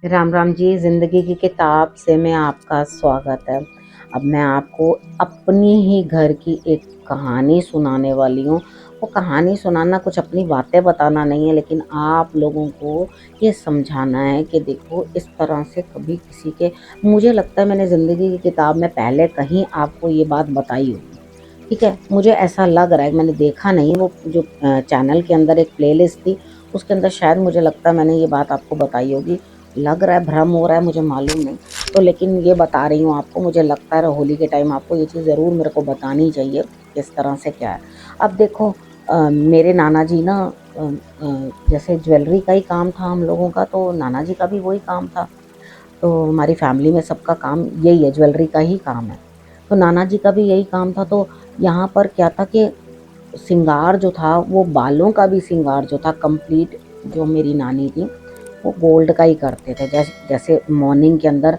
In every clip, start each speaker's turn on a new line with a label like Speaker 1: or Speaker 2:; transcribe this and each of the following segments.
Speaker 1: राम राम जी। ज़िंदगी की किताब से में आपका स्वागत है। अब मैं आपको अपनी ही घर की एक कहानी सुनाने वाली हूँ। वो कहानी सुनाना कुछ अपनी बातें बताना नहीं है, लेकिन आप लोगों को ये समझाना है कि देखो इस तरह से कभी किसी के, मुझे लगता है मैंने ज़िंदगी की किताब में पहले कहीं आपको ये बात बताई होगी। ठीक है, मुझे ऐसा लग रहा है, मैंने देखा नहीं, वो जो चैनल के अंदर एक प्लेलिस्ट थी उसके अंदर शायद मुझे लगता है मैंने ये बात आपको बताई होगी। लग रहा है, भ्रम हो रहा है, मुझे मालूम नहीं। तो लेकिन ये बता रही हूँ आपको, मुझे लगता है होली के टाइम आपको ये चीज़ ज़रूर मेरे को बतानी चाहिए, किस तरह से क्या है। अब देखो, मेरे नाना जी ना, जैसे ज्वेलरी का ही काम था हम लोगों का, तो नाना जी का भी वही काम था। तो हमारी फैमिली में सबका काम यही है, ज्वेलरी का ही काम है। तो नाना जी का भी यही काम था। तो यहाँ पर क्या था कि श्रृंगार जो था, वो बालों का भी श्रृंगार जो था कंप्लीट, जो मेरी नानी थी वो गोल्ड का ही करते थे। जैसे मॉर्निंग के अंदर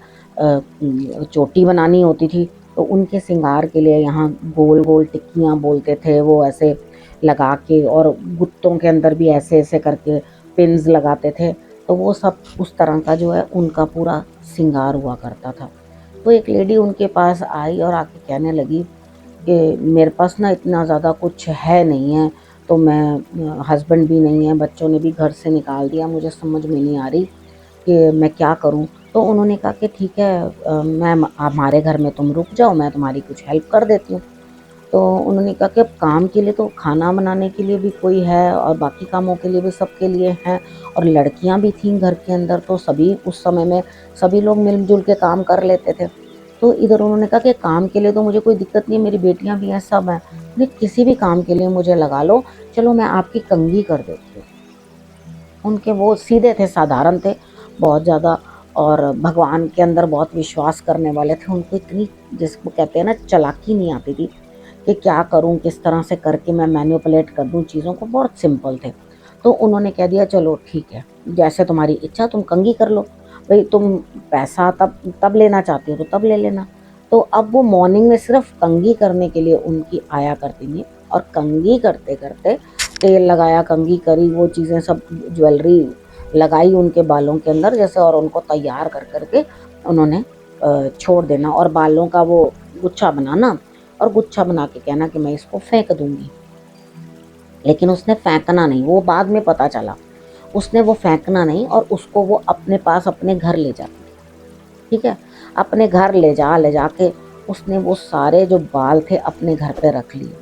Speaker 1: चोटी बनानी होती थी, तो उनके श्रृंगार के लिए यहाँ गोल गोल टिक्कियाँ बोलते थे वो, ऐसे लगा के, और गुत्तों के अंदर भी ऐसे ऐसे करके पिन्स लगाते थे। तो वो सब उस तरह का जो है उनका पूरा श्रृंगार हुआ करता था। तो एक लेडी उनके पास आई और आके कहने लगी कि मेरे पास ना इतना ज़्यादा कुछ है नहीं है, तो मैं, हस्बैंड भी नहीं है, बच्चों ने भी घर से निकाल दिया, मुझे समझ में नहीं आ रही कि मैं क्या करूं। तो उन्होंने कहा कि ठीक है, मैं हमारे घर में तुम रुक जाओ, मैं तुम्हारी कुछ हेल्प कर देती हूँ। तो उन्होंने कहा कि अब काम के लिए तो खाना बनाने के लिए भी कोई है, और बाकी कामों के लिए भी सबके लिए हैं, और लड़कियां भी थीं घर के अंदर, तो सभी उस समय में सभी लोग मिलजुल के काम कर लेते थे। तो इधर उन्होंने कहा कि काम के लिए तो मुझे कोई दिक्कत नहीं है, मेरी बेटियां भी हैं, सब हैं, नहीं किसी भी काम के लिए मुझे लगा लो, चलो मैं आपकी कंघी कर देती हूँ। उनके वो सीधे थे, साधारण थे बहुत ज़्यादा, और भगवान के अंदर बहुत विश्वास करने वाले थे। उनको इतनी, जिसको कहते हैं ना, चालाकी नहीं आती थी कि क्या करूं, किस तरह से करके मैं मैनिपुलेट कर दूं चीज़ों को, बहुत सिंपल थे। तो उन्होंने कह दिया चलो ठीक है, जैसे तुम्हारी इच्छा, तुम कंघी कर लो। भाई तुम पैसा तब तब लेना चाहती हो तो तब ले लेना। तो अब वो मॉर्निंग में सिर्फ कंघी करने के लिए उनकी आया करती थी, और कंघी करते करते तेल लगाया, कंघी करी, वो चीज़ें सब, ज्वेलरी लगाई उनके बालों के अंदर जैसे, और उनको तैयार कर करके उन्होंने छोड़ देना, और बालों का वो गुच्छा बनाना, और गुच्छा बना के कहना कि मैं इसको फेंक दूंगी। लेकिन उसने फेंकना नहीं, वो बाद में पता चला, उसने वो फेंकना नहीं, और उसको वो अपने पास अपने घर ले जाती थी। ठीक है, अपने घर ले जाके उसने वो सारे जो बाल थे अपने घर पे रख लिए।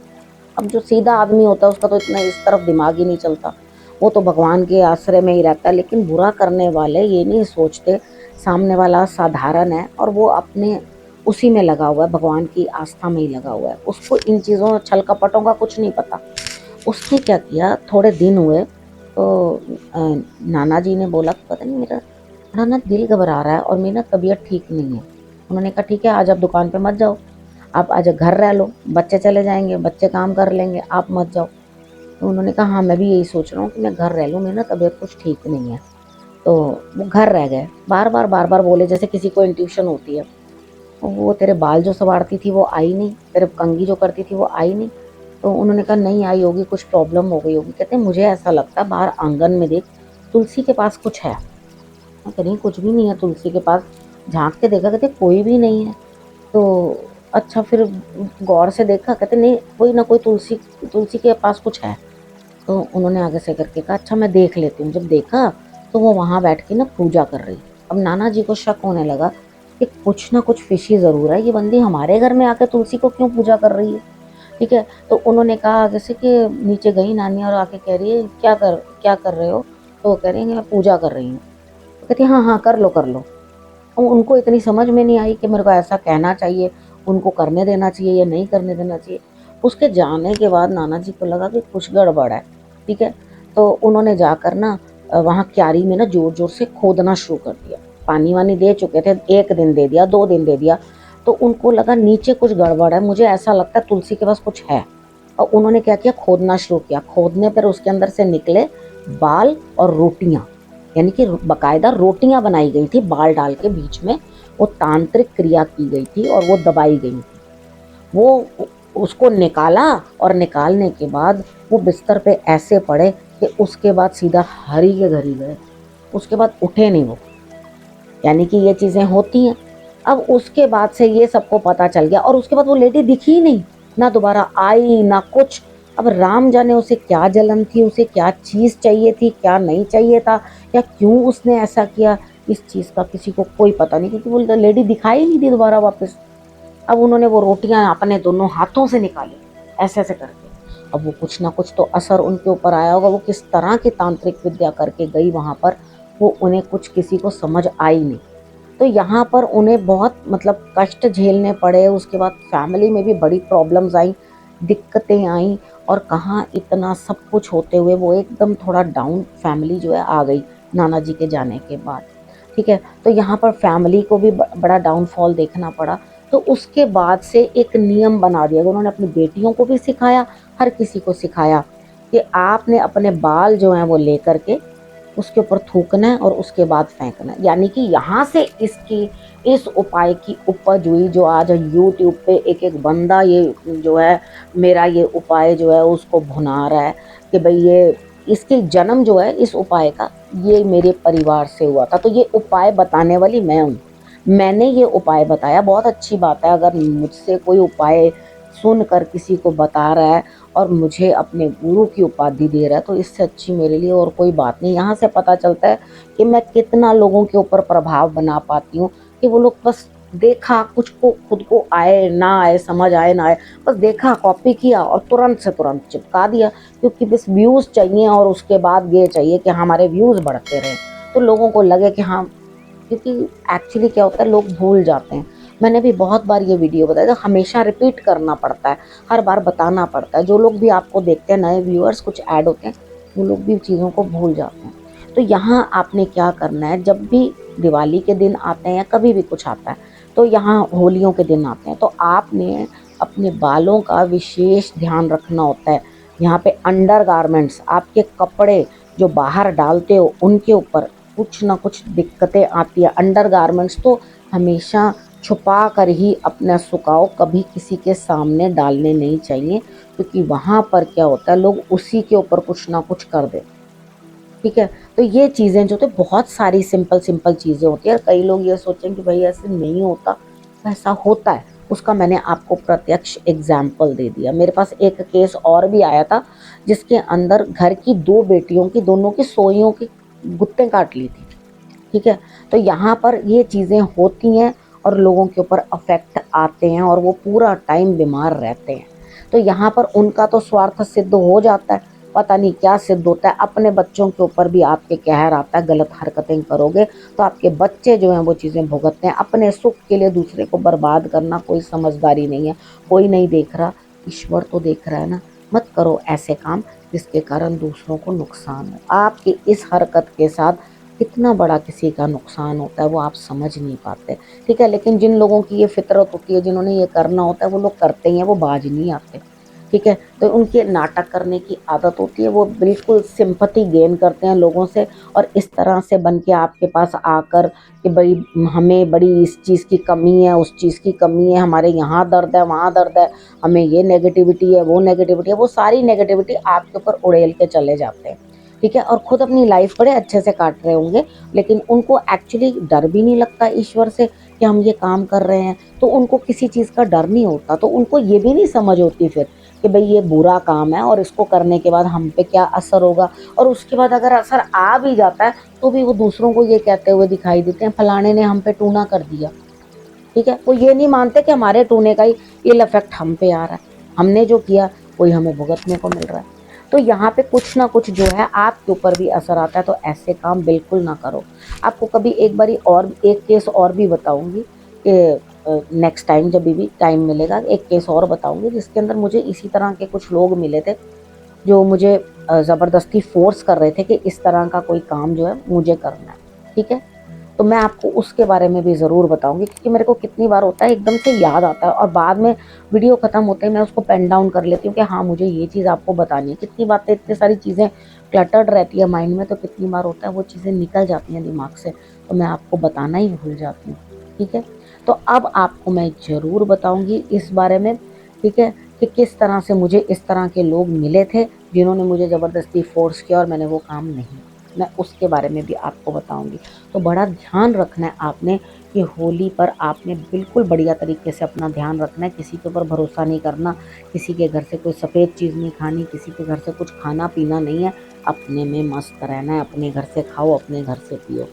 Speaker 1: अब जो सीधा आदमी होता है उसका तो इतना इस तरफ दिमाग ही नहीं चलता, वो तो भगवान के आश्रय में ही रहता है। लेकिन बुरा करने वाले ये नहीं सोचते सामने वाला साधारण है, और वो अपने उसी में लगा हुआ है, भगवान की आस्था में ही लगा हुआ है, उसको इन चीज़ों छल कपटों का कुछ नहीं पता। उसने क्या किया, थोड़े दिन हुए तो नाना जी ने बोला कि पता नहीं, मेरा थोड़ा ना दिल घबरा रहा है और मेरी ना तबीयत ठीक नहीं है। उन्होंने कहा ठीक है, आज आप दुकान पे मत जाओ, आप आज घर रह लो, बच्चे चले जाएंगे, बच्चे काम कर लेंगे, आप मत जाओ। तो उन्होंने कहा हाँ, मैं भी यही सोच रहा हूँ कि मैं घर रह लूँ, मेरी ना तबीयत कुछ ठीक नहीं है। तो वो घर रह गए, बार बार बोले, जैसे किसी को इंट्यूशन होती है। वो तेरे बाल जो संवारती थी वो आई नहीं, तेरे कंघी जो करती थी वो आई नहीं। तो उन्होंने कहा नहीं आई होगी, कुछ प्रॉब्लम हो गई होगी। कहते मुझे ऐसा लगता है, बाहर आंगन में देख, तुलसी के पास कुछ है। मैं कह रही कुछ भी नहीं है तुलसी के पास। झांक के देखा, कहते कोई भी नहीं है। तो अच्छा, फिर गौर से देखा, कहते नहीं, कोई ना कोई तुलसी, तुलसी के पास कुछ है। तो उन्होंने आगे से करके कहा अच्छा मैं देख लेती हूँ। जब देखा तो वो वहाँ बैठ के ना पूजा कर रही। अब नाना जी को शक होने लगा कि कुछ ना कुछ फिशी ज़रूर है, ये बंदी हमारे घर में आके तुलसी को क्यों पूजा कर रही है। ठीक है, तो उन्होंने कहा, जैसे कि नीचे गई नानी और आके कह रही है क्या कर रहे हो। तो वो कह रही है मैं पूजा कर रही हूँ। तो कहती हाँ हाँ कर लो कर लो। और उनको इतनी समझ में नहीं आई कि मेरे को ऐसा कहना चाहिए, उनको करने देना चाहिए या नहीं करने देना चाहिए। उसके जाने के बाद नाना जी को लगा कि कुछ गड़बड़ है। ठीक है, तो उन्होंने जाकर ना वहाँ क्यारी में ना जोर जोर से खोदना शुरू कर दिया। पानी वानी दे चुके थे, 1 दिन दे दिया, 2 दिन दे दिया। तो उनको लगा नीचे कुछ गड़बड़ है, मुझे ऐसा लगता है तुलसी के पास कुछ है। और उन्होंने क्या किया, खोदना शुरू किया। खोदने पर उसके अंदर से निकले बाल और रोटियां, यानी कि बकायदा रोटियां बनाई गई थी बाल डाल के बीच में। वो तांत्रिक क्रिया की गई थी और वो दबाई गई थी। वो उसको निकाला, और निकालने के बाद वो बिस्तर पे ऐसे पड़े कि उसके बाद सीधा हरी के घर ही गए। उसके बाद उठे नहीं वो। यानी कि ये चीज़ें होती हैं। अब उसके बाद से ये सबको पता चल गया और उसके बाद वो लेडी दिखी ही नहीं, ना दोबारा आई ना कुछ। अब राम जाने उसे क्या जलन थी, उसे क्या चीज़ चाहिए थी, क्या नहीं चाहिए था, या क्यों उसने ऐसा किया, इस चीज़ का किसी को कोई पता नहीं, क्योंकि वो लेडी दिखाई नहीं दी दोबारा वापस। अब उन्होंने वो रोटियां अपने दोनों हाथों से निकाली, ऐसे ऐसे करके। अब वो कुछ ना कुछ तो असर उनके ऊपर आया होगा, वो किस तरह की तांत्रिक विद्या करके गई वहां पर, वो उन्हें कुछ किसी को समझ आई नहीं। तो यहाँ पर उन्हें बहुत मतलब कष्ट झेलने पड़े। उसके बाद फैमिली में भी बड़ी प्रॉब्लम्स आई, दिक्कतें आई, और कहाँ इतना सब कुछ होते हुए वो एकदम थोड़ा डाउन फैमिली जो है आ गई नाना जी के जाने के बाद। ठीक है, तो यहाँ पर फैमिली को भी बड़ा डाउनफॉल देखना पड़ा। तो उसके बाद से एक नियम बना दिया, उन्होंने अपनी बेटियों को भी सिखाया, हर किसी को सिखाया कि आपने अपने बाल जो हैं वो लेकर के उसके ऊपर थूकना है और उसके बाद फेंकना है। यानी कि यहाँ से इसकी इस उपाय की उपज हुई, जो आज यूट्यूब पे एक एक बंदा ये जो है मेरा ये उपाय जो है उसको भुना रहा है कि भाई ये इसकी जन्म जो है इस उपाय का ये मेरे परिवार से हुआ था। तो ये उपाय बताने वाली मैं हूँ, मैंने ये उपाय बताया। बहुत अच्छी बात है अगर मुझसे कोई उपाय सुनकर किसी को बता रहा है और मुझे अपने गुरु की उपाधि दे रहा है, तो इससे अच्छी मेरे लिए और कोई बात नहीं। यहाँ से पता चलता है कि मैं कितना लोगों के ऊपर प्रभाव बना पाती हूँ, कि वो लोग बस देखा, कुछ को खुद को आए ना आए, समझ आए ना आए, बस देखा, कॉपी किया और तुरंत से तुरंत चिपका दिया, क्योंकि बस व्यूज़ चाहिए और उसके बाद ये चाहिए कि हमारे व्यूज़ बढ़ते रहें, तो लोगों को लगे कि हाँ। क्योंकि एक्चुअली क्या होता है, लोग भूल जाते हैं। मैंने भी बहुत बार ये वीडियो बताया, तो हमेशा रिपीट करना पड़ता है, हर बार बताना पड़ता है। जो लोग भी आपको देखते हैं, नए व्यूअर्स कुछ ऐड होते हैं, वो लोग भी चीज़ों को भूल जाते हैं। तो यहाँ आपने क्या करना है, जब भी दिवाली के दिन आते हैं या कभी भी कुछ आता है, तो यहाँ होलियों के दिन आते हैं, तो आपने अपने बालों का विशेष ध्यान रखना होता है। यहाँ पे अंडर गारमेंट्स, आपके कपड़े जो बाहर डालते हो उनके ऊपर कुछ ना कुछ दिक्कतें आती है। अंडर गारमेंट्स तो हमेशा छुपा कर ही अपना सुखाओ, कभी किसी के सामने डालने नहीं चाहिए, क्योंकि वहाँ पर क्या होता है, लोग उसी के ऊपर कुछ ना कुछ कर देते। ठीक है, तो ये चीज़ें जो थे बहुत सारी सिंपल सिंपल चीज़ें होती है। और कई लोग ये सोचें कि भाई ऐसे नहीं होता, ऐसा होता है। उसका मैंने आपको प्रत्यक्ष एग्जाम्पल दे दिया। मेरे पास एक केस और भी आया था, जिसके अंदर घर की दो बेटियों की, दोनों की सोइयों की गुत्तें काट ली थी। ठीक है, तो यहाँ पर ये चीज़ें होती हैं और लोगों के ऊपर अफेक्ट आते हैं और वो पूरा टाइम बीमार रहते हैं। तो यहाँ पर उनका तो स्वार्थ सिद्ध हो जाता है, पता नहीं क्या सिद्ध होता है। अपने बच्चों के ऊपर भी आपके कहर आता है, गलत हरकतें करोगे तो आपके बच्चे जो हैं वो चीज़ें भुगतते हैं। अपने सुख के लिए दूसरे को बर्बाद करना कोई समझदारी नहीं है। कोई नहीं देख रहा, ईश्वर तो देख रहा है ना। मत करो ऐसे काम जिसके कारण दूसरों को नुकसान हो। आपकी इस हरकत के साथ कितना बड़ा किसी का नुकसान होता है वो आप समझ नहीं पाते। ठीक है, लेकिन जिन लोगों की ये फितरत होती है, जिन्होंने ये करना होता है, वो लोग करते ही हैं, वो बाज नहीं आते। ठीक है, तो उनके नाटक करने की आदत होती है, वो बिल्कुल सिंपैथी गेन करते हैं लोगों से, और इस तरह से बन के आपके पास आकर कि भाई हमें बड़ी इस चीज़ की कमी है, उस चीज़ की कमी है, हमारे यहाँ दर्द है, वहाँ दर्द है, हमें ये नेगेटिविटी है, वो नेगेटिविटी है, वो सारी नेगेटिविटी आपके ऊपर उड़ेल के चले जाते हैं। ठीक है, और खुद अपनी लाइफ बड़े अच्छे से काट रहे होंगे, लेकिन उनको एक्चुअली डर भी नहीं लगता ईश्वर से कि हम ये काम कर रहे हैं, तो उनको किसी चीज़ का डर नहीं होता। तो उनको ये भी नहीं समझ होती फिर कि भाई ये बुरा काम है और इसको करने के बाद हम पे क्या असर होगा। और उसके बाद अगर असर आ भी जाता है तो भी वो दूसरों को ये कहते हुए दिखाई देते हैं, फलाने ने हम पे टूना कर दिया। ठीक है, वो ये नहीं मानते कि हमारे टूने का ही इल इफेक्ट हम पे आ रहा है, हमने जो किया वही हमें भुगतने को मिल रहा है। तो यहाँ पे कुछ ना कुछ जो है आपके ऊपर भी असर आता है, तो ऐसे काम बिल्कुल ना करो। आपको कभी एक बारी और एक केस और भी बताऊंगी कि नेक्स्ट टाइम जब भी टाइम मिलेगा एक केस और बताऊंगी, जिसके अंदर मुझे इसी तरह के कुछ लोग मिले थे जो मुझे ज़बरदस्ती फोर्स कर रहे थे कि इस तरह का कोई काम जो है मुझे करना है। ठीक है, तो मैं आपको उसके बारे में भी ज़रूर बताऊंगी, क्योंकि मेरे को कितनी बार होता है एकदम से याद आता है और बाद में वीडियो ख़त्म होते ही मैं उसको पेन डाउन कर लेती हूँ कि हाँ मुझे ये चीज़ आपको बतानी है। कितनी बातें, इतनी सारी चीज़ें क्लटर्ड रहती है माइंड में, तो कितनी बार होता है वो चीज़ें निकल जाती हैं दिमाग से, तो मैं आपको बताना ही भूल जाती हूँ। ठीक है, तो अब आपको मैं ज़रूर बताऊँगी इस बारे में। ठीक है, कि किस तरह से मुझे इस तरह के लोग मिले थे जिन्होंने मुझे ज़बरदस्ती फ़ोर्स किया और मैंने वो काम नहीं किया। मैं उसके बारे में भी आपको बताऊंगी। तो बड़ा ध्यान रखना है आपने कि होली पर आपने बिल्कुल बढ़िया तरीके से अपना ध्यान रखना है, किसी के ऊपर भरोसा नहीं करना, किसी के घर से कोई सफ़ेद चीज़ नहीं खानी, किसी के घर से कुछ खाना पीना नहीं है, अपने में मस्त रहना है, अपने घर से खाओ, अपने घर से पियो,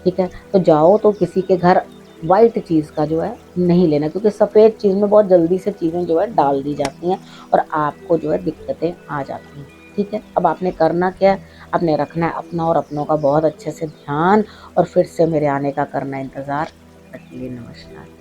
Speaker 1: ठीक है? तो जाओ तो किसी के घर व्हाइट चीज़ का जो है नहीं लेना, क्योंकि सफ़ेद चीज़ में बहुत जल्दी से चीज़ें जो है डाल दी जाती हैं और आपको जो है दिक्कतें आ जाती हैं, ठीक है? अब आपने करना क्या है, आपने रखना है अपना और अपनों का बहुत अच्छे से ध्यान, और फिर से मेरे आने का करना इंतज़ार। तब तक के लिए नमस्कार।